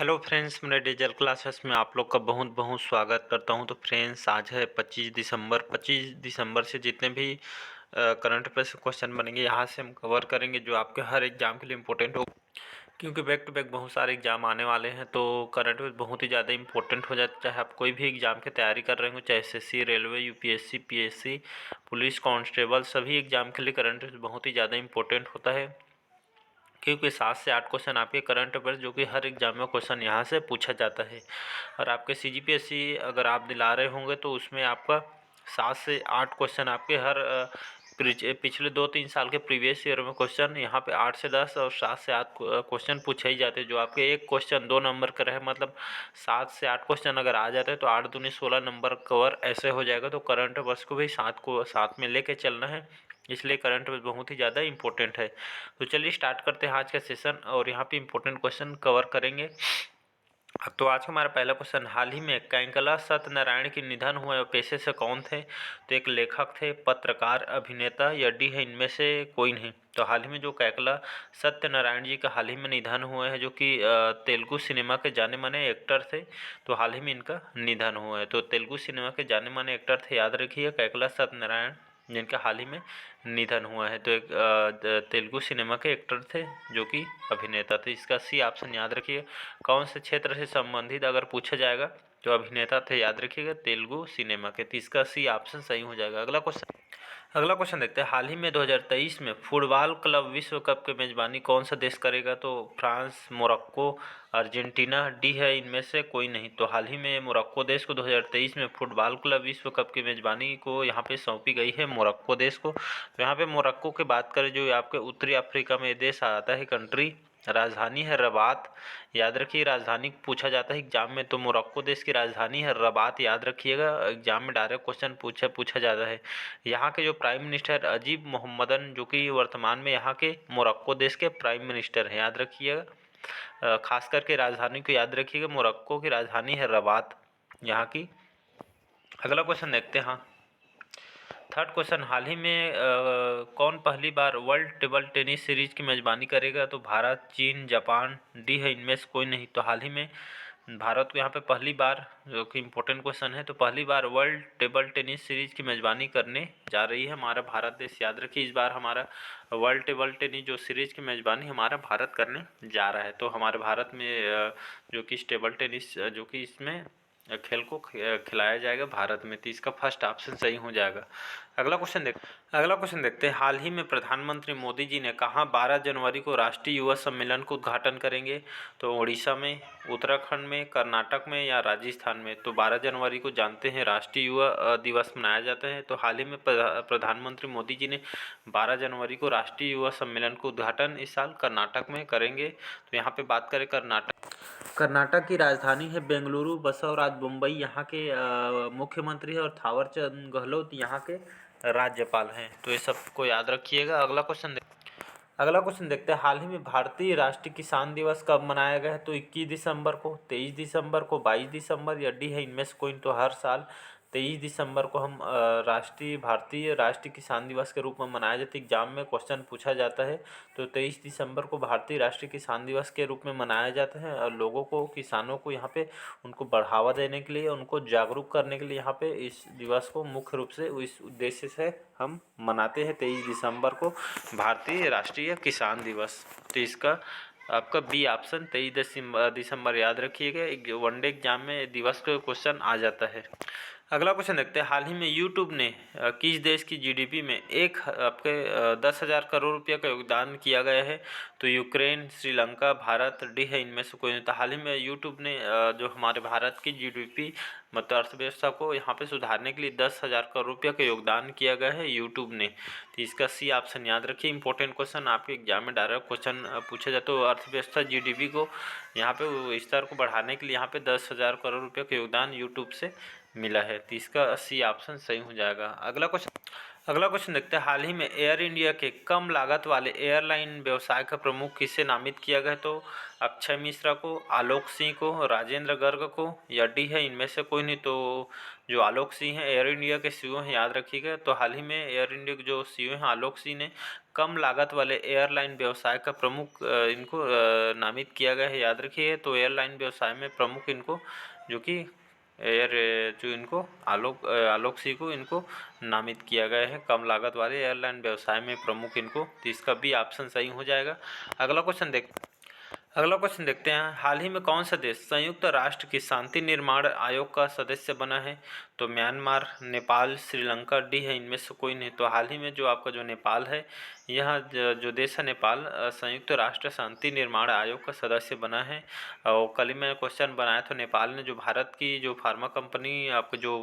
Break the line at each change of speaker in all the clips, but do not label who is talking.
Hello friends, मेरे digital classes में आप लोग का बहुत बहुत स्वागत करता हूं। तो फ्रेंड्स, आज है 25 दिसंबर से जितने भी करंट अफेयर्स क्वेश्चन बनेंगे यहाँ से हम कवर करेंगे, जो आपके हर एग्जाम के लिए इम्पोर्टेंट हो। क्योंकि बैक टू बैक बहुत सारे एग्जाम आने वाले हैं, तो करंट अफेयर्स बहुत ही ज़्यादा इंपॉर्टेंट हो जाता है। चाहे आप कोई भी एग्जाम की तैयारी कर रहे हो, चाहे SSC, railway, UPSC, PSC, police constable, सभी एग्जाम के लिए करंट अफेयर्स बहुत ही ज़्यादा इंपॉर्टेंट होता है। क्योंकि 7 से 8 क्वेश्चन आपके करंट अफेयर्स, जो कि हर एग्जाम में क्वेश्चन यहाँ से पूछा जाता है। और आपके सीजीपीएससी अगर आप दिला रहे होंगे तो उसमें आपका 7 से 8 क्वेश्चन आपके हर पिछले 2-3 साल के प्रीवियस ईयर में क्वेश्चन यहाँ पे 8 से 10 और 7 से 8 क्वेश्चन पूछे ही जाते हैं। जो आपके एक क्वेश्चन 2 नंबर का रहे, मतलब 7 से 8 क्वेश्चन अगर आ जाते हैं तो 8 दूनी 16 नंबर कवर ऐसे हो जाएगा। तो करंट अफेयर्स को भी साथ में लेके चलना है, इसलिए करंट अफेयर्स बहुत ही ज़्यादा इंपॉर्टेंट है। तो चलिए स्टार्ट करते हैं आज का सेशन और यहाँ पे इंपॉर्टेंट क्वेश्चन कवर करेंगे। तो आज का हमारा पहला क्वेश्चन, हाल ही में कैंकला सत्यनारायण के निधन हुए और पेशे से कौन थे? तो एक लेखक थे, पत्रकार, अभिनेता या डी है इनमें से कोई नहीं। तो हाल ही में जो कैकला सत्यनारायण जी का हाल ही में निधन हुए हैं, जो कि तेलुगु सिनेमा के जाने माने एक्टर थे। तो हाल ही में इनका निधन हुआ है। तो तेलुगु सिनेमा के जाने माने एक्टर थे, याद रखिए, कैकला सत्यनारायण, जिनका हाल ही में निधन हुआ है। तो एक तेलुगु सिनेमा के एक्टर थे, जो कि अभिनेता थे। इसका सी ऑप्शन याद रखिए। कौन से क्षेत्र से संबंधित अगर पूछा जाएगा तो अभिनेता थे, याद रखिएगा, तेलुगु सिनेमा के। तो इसका सी ऑप्शन सही हो जाएगा। अगला क्वेश्चन देखते हैं, हाल ही में 2023 में फुटबॉल क्लब विश्व कप की मेजबानी कौन सा देश करेगा? तो फ्रांस, मोरक्को, अर्जेंटीना, डी है इनमें से कोई नहीं। तो हाल ही में मोरक्को देश को 2023 में फुटबॉल क्लब विश्व कप की मेजबानी को यहाँ पे सौंपी गई है, मोरक्को देश को। तो यहाँ पे मोरक्को की बात करें, जो आपके उत्तरी अफ्रीका में देश आता है, कंट्री, राजधानी है रबात। याद रखिए, राजधानी पूछा जाता है एग्जाम में, तो मोरक्को देश की राजधानी है रबात, याद रखिएगा। एग्जाम में डायरेक्ट क्वेश्चन पूछा जाता है। यहाँ के जो प्राइम मिनिस्टर अजीब मोहम्मदन, जो कि वर्तमान में यहाँ के मोरक्को देश के प्राइम मिनिस्टर हैं, याद रखिएगा। खास करके राजधानी को याद रखिएगा, मोरक्को की राजधानी है रबात यहाँ की। अगला क्वेश्चन देखते हैं। हाँ, थर्ड क्वेश्चन, हाल ही में कौन पहली बार वर्ल्ड टेबल टेनिस सीरीज की मेजबानी करेगा? तो भारत, चीन, जापान, डी है इनमें से कोई नहीं। तो हाल ही में भारत को यहाँ पे पहली बार, जो कि इम्पोर्टेंट क्वेश्चन है, तो पहली बार वर्ल्ड टेबल टेनिस सीरीज की मेजबानी करने जा रही है हमारा भारत देश। याद रखिए, इस बार हमारा वर्ल्ड टेबल टेनिस जो सीरीज की मेजबानी हमारा भारत करने जा रहा है। तो हमारे भारत में जो कि टेबल टेनिस, जो कि इसमें खेल को खिलाया जाएगा भारत में। तो इसका फर्स्ट ऑप्शन सही हो जाएगा। अगला क्वेश्चन देखते हैं, हाल ही में प्रधानमंत्री मोदी जी ने कहाँ 12 जनवरी को राष्ट्रीय युवा सम्मेलन को उद्घाटन करेंगे? तो उड़ीसा में, उत्तराखंड में, कर्नाटक में या राजस्थान में? तो 12 जनवरी को जानते हैं राष्ट्रीय युवा दिवस मनाया जाता है। तो हाल ही में प्रधानमंत्री मोदी जी ने 12 जनवरी को राष्ट्रीय युवा सम्मेलन को उद्घाटन इस साल कर्नाटक में करेंगे। तो यहाँ पे बात करें कर्नाटक की राजधानी है बेंगलुरु, बसवराज मुंबई यहाँ के मुख्यमंत्री है, और थावरचंद गहलोत यहाँ के राज्यपाल हैं। तो ये सबको याद रखिएगा। अगला क्वेश्चन देखते हैं, हाल ही में भारतीय राष्ट्रीय किसान दिवस कब मनाया गया है? तो 21 दिसंबर को, 23 दिसंबर को, 22 दिसंबर या डी है इनमें से कोई। तो हर साल 23 दिसंबर को हम भारतीय राष्ट्रीय किसान दिवस के रूप में मनाया जाता है। एग्जाम में क्वेश्चन पूछा जाता है। तो 23 दिसंबर को भारतीय राष्ट्रीय किसान दिवस के रूप में मनाया जाता है, और लोगों को, किसानों को यहाँ पे उनको बढ़ावा देने के लिए, उनको जागरूक करने के लिए यहाँ पे इस दिवस को मुख्य रूप से इस उद्देश्य से हम मनाते हैं 23 दिसंबर को, भारतीय राष्ट्रीय किसान दिवस। तो इसका आपका बी ऑप्शन 23 दिसंबर याद रखिएगा। वनडे एग्जाम में दिवस का क्वेश्चन आ जाता है। अगला क्वेश्चन देखते हैं, हाल ही में यूट्यूब ने किस देश की जीडीपी में एक आपके 10,000 करोड़ रुपये का योगदान किया गया है? तो यूक्रेन, श्रीलंका, भारत, डी है इनमें से कोई नहीं। तो हाल ही में यूट्यूब ने जो हमारे भारत की जीडीपी, मतलब अर्थव्यवस्था को यहाँ पे सुधारने के लिए 10,000 करोड़ रुपये का योगदान किया गया है यूट्यूब ने। तो इसका सी ऑप्शन याद रखिए। इंपॉर्टेंट क्वेश्चन आपके एग्जाम में डायरेक्ट क्वेश्चन पूछा जाए, तो अर्थव्यवस्था जीडीपी को यहाँ पे स्तर को बढ़ाने के लिए यहाँ पे 10,000 करोड़ रुपये का योगदान यूट्यूब से मिला है। तो इसका सी ऑप्शन सही हो जाएगा। अगला क्वेश्चन देखते हैं, हाल ही में एयर इंडिया के कम लागत वाले एयरलाइन व्यवसाय का प्रमुख किसे नामित किया गया? तो अक्षय मिश्रा को, आलोक सिंह को, राजेंद्र गर्ग को या डी है इनमें से कोई नहीं? तो जो आलोक सिंह हैं एयर इंडिया के सीईओ हैं, याद रखिएगा। तो हाल ही में एयर इंडिया के जो सीईओ हैं आलोक सिंह ने कम लागत वाले एयरलाइन व्यवसाय का प्रमुख इनको नामित किया गया है, याद रखिए। तो एयरलाइन व्यवसाय में प्रमुख इनको जो कि एयर जो इनको आलोक सिंह को इनको नामित किया गया है कम लागत वाले एयरलाइन व्यवसाय में प्रमुख इनको। तो इसका बी ऑप्शन सही हो जाएगा। अगला क्वेश्चन देखते हैं, हाल ही में कौन सा देश संयुक्त राष्ट्र की शांति निर्माण आयोग का सदस्य बना है? तो म्यांमार, नेपाल, श्रीलंका, डी है इनमें से कोई नहीं? तो हाल ही में जो आपका जो नेपाल है, यह जो देश है नेपाल संयुक्त राष्ट्र शांति निर्माण आयोग का सदस्य बना है। और कल ही मैं क्वेश्चन बनाया था, नेपाल ने जो भारत की जो फार्मा कंपनी आपको जो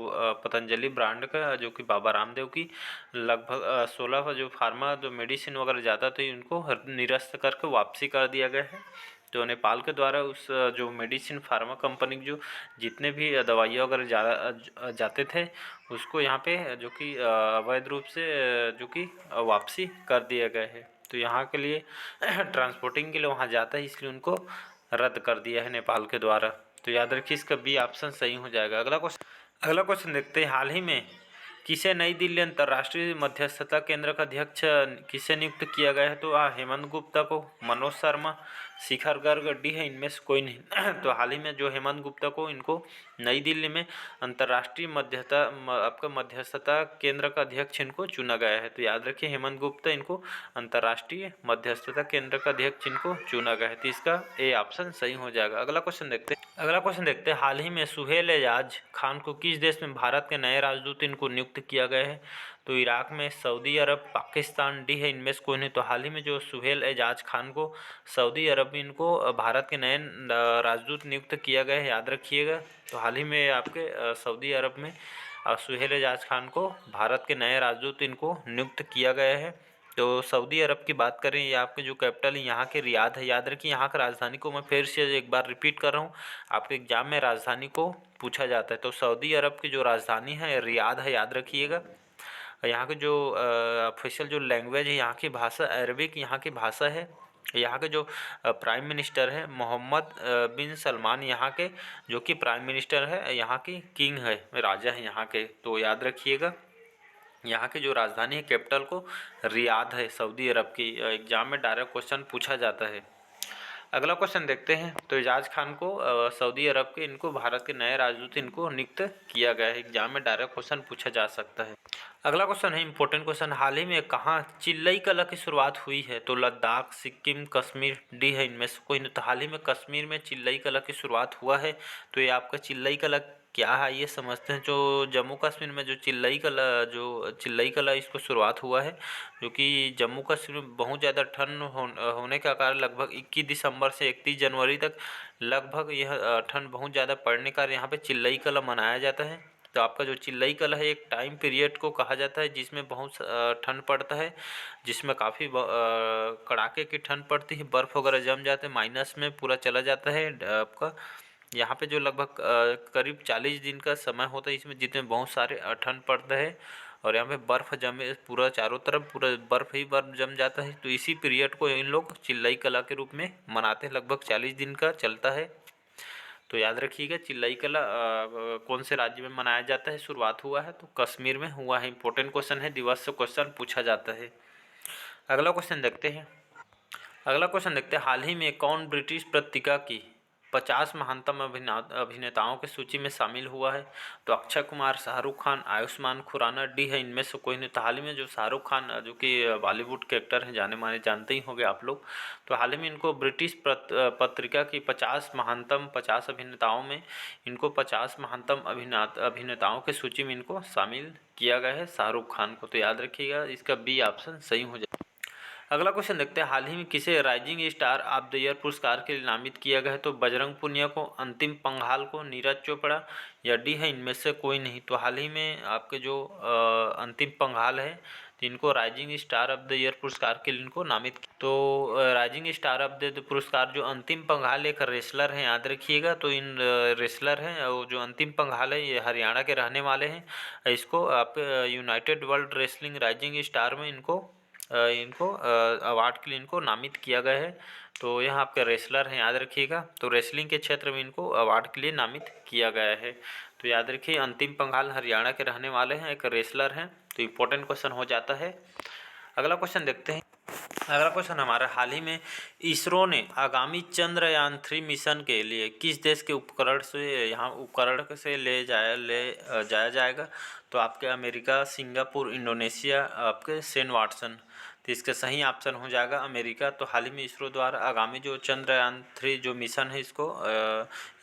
पतंजलि ब्रांड का जो कि बाबा रामदेव की लगभग 16 जो फार्मा जो मेडिसिन वगैरह जाता था उनको निरस्त करके वापसी कर दिया गया है। तो नेपाल के द्वारा उस जो मेडिसिन फार्मा कंपनी जो जितने भी दवाइयाँ वगैरह जाते थे उसको यहाँ पे जो कि अवैध रूप से जो कि वापसी कर दिया गया है। तो यहाँ के लिए ट्रांसपोर्टिंग के लिए वहाँ जाता है, इसलिए उनको रद्द कर दिया है नेपाल के द्वारा। तो याद रखिए इसका बी ऑप्शन सही हो जाएगा। अगला क्वेश्चन देखते हैं, हाल ही में किसे नई दिल्ली अंतर्राष्ट्रीय मध्यस्थता केंद्र का अध्यक्ष किसे नियुक्त किया गया है? तो हेमंत गुप्ता को, मनोज शर्मा, शिखर गर्ग, डी है इनमें से कोई नहीं? तो हाल ही में जो हेमंत गुप्ता को इनको नई दिल्ली में अंतर्राष्ट्रीय आपका मध्यस्थता केंद्र का अध्यक्ष इनको चुना गया है। तो याद रखिए हेमंत गुप्ता इनको अंतर्राष्ट्रीय मध्यस्थता केंद्र का अध्यक्ष इनको चुना गया है। तो इसका ए ऑप्शन सही हो जाएगा। अगला क्वेश्चन देखते हैं, हाल ही में सुहेल एजाज खान को किस देश में भारत के नए राजदूत इनको नियुक्त किया गया है? तो इराक में, सऊदी अरब, पाकिस्तान, डी है इनमें से कोई नहीं? तो हाल ही में जो सुहेल एजाज खान को सऊदी अरब में इनको भारत के नए राजदूत नियुक्त किया गया है, याद रखिएगा। तो हाल ही में आपके सऊदी अरब में सुहेल एजाज खान को भारत के नए राजदूत इनको नियुक्त किया गया है। तो सऊदी अरब की बात करें, ये आपके जो कैपिटल है यहाँ के रियाद है, याद रखिए। यहाँ का राजधानी को मैं फिर से एक बार रिपीट कर रहा हूँ, आपके एग्जाम में राजधानी को पूछा जाता है। तो सऊदी अरब की जो राजधानी है रियाद है, याद रखिएगा। यहाँ के जो ऑफिशियल जो लैंग्वेज है यहाँ की भाषा अरबिक यहाँ की भाषा है। यहाँ के जो प्राइम मिनिस्टर है मोहम्मद बिन सलमान, यहाँ के जो कि प्राइम मिनिस्टर है, यहाँ की किंग है, राजा है यहाँ के। तो याद रखिएगा यहाँ की जो राजधानी है कैपिटल को रियाद है सऊदी अरब की। एग्जाम में डायरेक्ट क्वेश्चन पूछा जाता है। अगला क्वेश्चन देखते हैं, तो एजाज खान को सऊदी अरब के इनको भारत के नए राजदूत इनको नियुक्त किया गया है। एग्जाम में डायरेक्ट क्वेश्चन पूछा जा सकता है। अगला क्वेश्चन है इंपॉर्टेंट क्वेश्चन, हाल ही में कहाँ चिल्लई कला की शुरुआत हुई है? तो लद्दाख, सिक्किम, कश्मीर, डी है इनमें से कोई नहीं? तो हाल ही में कश्मीर में चिल्लई कला की शुरुआत हुआ है। तो ये आपका चिल्लई कला क्या है ये समझते हैं। जो जम्मू कश्मीर में जो चिल्लई कला इसको शुरुआत हुआ है, जो कि जम्मू कश्मीर में बहुत ज़्यादा ठंड होने का कारण लगभग 21 दिसंबर से 31 जनवरी तक लगभग यह ठंड बहुत ज़्यादा पड़ने का यहाँ पे चिल्लई कला मनाया जाता है। तो आपका जो चिल्लई कला है एक टाइम पीरियड को कहा जाता है जिसमें बहुत ठंड पड़ता है, जिसमें काफ़ी कड़ाके की ठंड पड़ती है, बर्फ़ वगैरह जम जाते हैं, माइनस में पूरा चला जाता है आपका। यहाँ पे जो लगभग करीब 40 दिन का समय होता है, इसमें जितने बहुत सारे ठंड पड़ता है और यहाँ पे बर्फ़ जमे पूरा चारों तरफ पूरा बर्फ़ ही बर्फ़ जम जाता है। तो इसी पीरियड को इन लोग चिल्लई कला के रूप में मनाते हैं, लगभग 40 दिन का चलता है। तो याद रखिएगा चिल्लई कला कौन से राज्य में मनाया जाता है, शुरुआत हुआ है तो कश्मीर में हुआ है। इंपॉर्टेंट क्वेश्चन है, दिवस से क्वेश्चन पूछा जाता है। अगला क्वेश्चन देखते हैं, हाल ही में कौन ब्रिटिश पत्रिका की 50 महानतम अभिनेताओं की सूची में शामिल हुआ है? तो अक्षय कुमार, शाहरुख खान, आयुष्मान खुराना, डी है इनमें से कोई नहीं? तो हाल ही में जो शाहरुख खान जो कि बॉलीवुड के एक्टर हैं, जाने माने, जानते ही होंगे आप लोग। तो हाल ही में इनको ब्रिटिश पत्रिका की 50 अभिनेताओं में इनको 50 महानतम अभिनेताओं की सूची में इनको शामिल किया गया है शाहरुख खान को। तो याद रखिएगा इसका बी ऑप्शन सही हो जाए। अगला क्वेश्चन देखते हैं, हाल ही में किसे rising star of the year पुरस्कार के लिए नामित किया गया है? तो बजरंग पुनिया को, अंतिम पंघाल को, नीरज चोपड़ा या डी है इनमें से कोई नहीं? तो हाल ही में आपके जो अंतिम पंघाल है तो इनको rising star of the year पुरस्कार के लिए इनको नामित। तो राइजिंग स्टार ऑफ द पुरस्कार जो अंतिम पंघाल एक रेसलर हैं, याद रखिएगा। तो इन रेसलर हैं और जो अंतिम पंघाल है ये हरियाणा के रहने वाले हैं। इसको आप United world wrestling rising star में इनको अवार्ड के लिए इनको नामित किया गया है। तो यह आपके रेसलर हैं, याद रखिएगा। तो रेसलिंग के क्षेत्र में इनको अवार्ड के लिए नामित किया गया है। तो याद रखिए, अंतिम पंघाल हरियाणा के रहने वाले हैं, एक रेसलर हैं। तो इम्पोर्टेंट क्वेश्चन हो जाता है। अगला क्वेश्चन देखते हैं। अगला क्वेश्चन हमारा, हाल ही में इसरो ने आगामी चंद्रयान 3 मिशन के लिए किस देश के उपकरण से ले जाया जाएगा। तो आपके अमेरिका, सिंगापुर, इंडोनेशिया, आपके सेंट वाटसन। तो इसका सही ऑप्शन हो जाएगा अमेरिका। तो हाल ही में इसरो द्वारा आगामी जो चंद्रयान 3 जो मिशन है इसको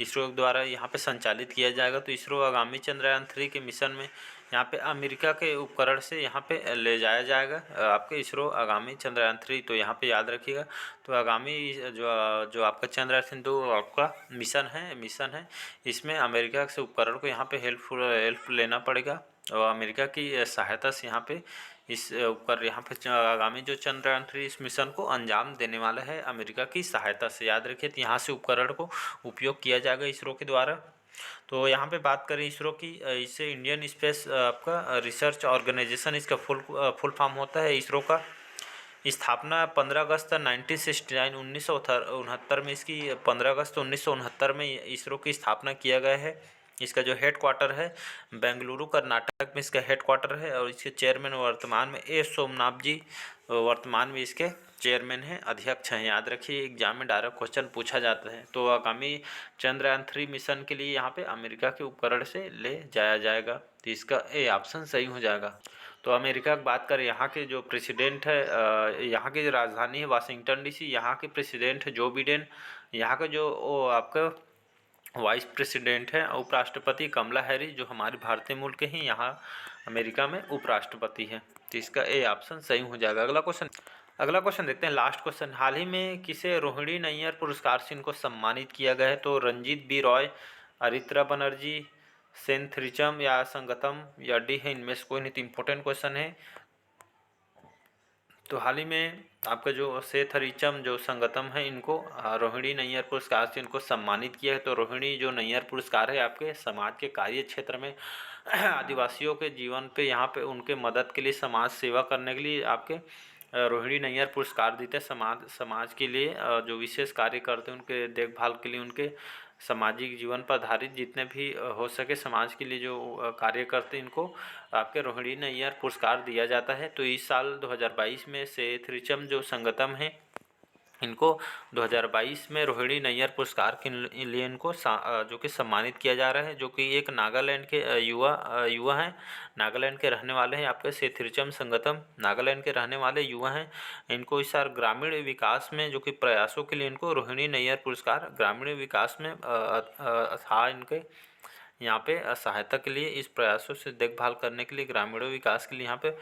इसरो द्वारा यहाँ पे संचालित किया जाएगा। तो इसरो आगामी चंद्रयान 3 के मिशन में यहाँ पे अमेरिका के उपकरण से यहाँ पे ले जाया जाएगा आपके इसरो आगामी चंद्रयान 3। तो यहाँ पे याद रखिएगा। तो आगामी जो आपका चंद्रयान 2 आपका मिशन है इसमें अमेरिका से उपकरण को यहाँ पे हेल्प लेना पड़ेगा और अमेरिका की सहायता से यहाँ पे इस ऊपर यहाँ पे आगामी जो चंद्रयान 3 इस मिशन को अंजाम देने वाला है अमेरिका की सहायता से। याद रखिए, तो यहाँ से उपकरण को उपयोग किया जाएगा इसरो के द्वारा। तो यहाँ पे बात करें इसरो की, इससे इंडियन स्पेस आपका रिसर्च ऑर्गेनाइजेशन इसका फुल फॉर्म होता है। इसरो का स्थापना 15 अगस्त 1969 1969 में इसकी 15 अगस्त 1969 में इसरो की स्थापना किया गया है। इसका जो हेड क्वार्टर है बेंगलुरु कर्नाटक में इसका हेड क्वार्टर है और इसके चेयरमैन वर्तमान में ए सोमनाथ जी वर्तमान में इसके चेयरमैन हैं, अध्यक्ष हैं। याद रखिए, एग्जाम में डायरेक्ट क्वेश्चन पूछा जाता है। तो आगामी चंद्रयान 3 मिशन के लिए यहाँ पे अमेरिका के उपकरण से ले जाया जाएगा। तो इसका ए ऑप्शन सही हो जाएगा। तो अमेरिका की बात करें, यहाँ के जो प्रेसिडेंट है, यहाँ की जो राजधानी है वाशिंगटन डीसी, यहाँ के प्रेसिडेंट है जो बिडेन। यहाँ का जो आपका वाइस प्रेसिडेंट है उपराष्ट्रपति कमला हैरिस, जो हमारे भारतीय मूल के हैं, यहाँ अमेरिका में उपराष्ट्रपति है। तो इसका ए ऑप्शन सही हो जाएगा। अगला क्वेश्चन देखते हैं, लास्ट क्वेश्चन। हाल ही में किसे रोहिणी नैयर पुरस्कार से इनको सम्मानित किया गया है। तो रंजीत बी रॉय, अरित्रा बनर्जी, सेनथ्रिचम या संगतम या डी है, इनमें से कोई नहीं। तो इम्पोर्टेंट क्वेश्चन है। तो हाल ही में आपका जो सेथरिचम जो संगतम है इनको रोहिणी नैयर पुरस्कार से इनको सम्मानित किया है। तो रोहिणी जो नैयर पुरस्कार है आपके समाज के कार्य क्षेत्र में आदिवासियों के जीवन पे यहाँ पे उनके मदद के लिए, समाज सेवा करने के लिए आपके रोहिणी नैयर पुरस्कार देते हैं। समाज के लिए जो विशेष कार्य करते हैं उनके देखभाल के लिए, उनके सामाजिक जीवन पर आधारित जितने भी हो सके समाज के लिए जो कार्य करते हैं इनको आपके रोहिणी नैयर पुरस्कार दिया जाता है। तो इस साल 2022 में से थ्रिचम जो संगतम है इनको 2022 में रोहिणी नैयर पुरस्कार के लिए इनको जो कि सम्मानित किया जा रहा है, जो कि एक नागालैंड के युवा हैं, नागालैंड के रहने वाले हैं। आपके सेथिरचम संगतम नागालैंड के रहने वाले युवा हैं। इनको इस साल ग्रामीण विकास में जो कि प्रयासों के लिए इनको रोहिणी नैयर पुरस्कार ग्रामीण विकास में था इनके यहाँ पे सहायता के लिए, इस प्रयासों से देखभाल करने के लिए, ग्रामीण विकास के लिए यहाँ पे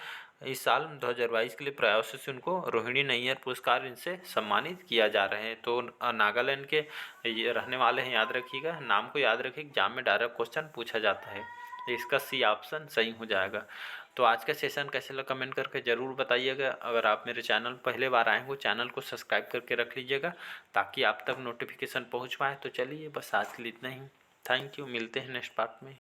इस साल 2022 के लिए प्रयासों से उनको रोहिणी नैयर पुरस्कार इनसे सम्मानित किया जा रहे हैं। तो नागालैंड के ये रहने वाले हैं, याद रखिएगा, नाम को याद रखिए, एग्जाम में डायरेक्ट क्वेश्चन पूछा जाता है। तो इसका सी ऑप्शन सही हो जाएगा। तो आज का सेशन कैसे लगा कमेंट करके ज़रूर बताइएगा। अगर आप मेरे चैनल पहले बार आए हो, चैनल को सब्सक्राइब करके रख लीजिएगा ताकि आप तक नोटिफिकेशन पहुँच पाए। तो चलिए, बस आज के लिए इतना ही। थैंक यू, मिलते हैं नेक्स्ट पार्ट में।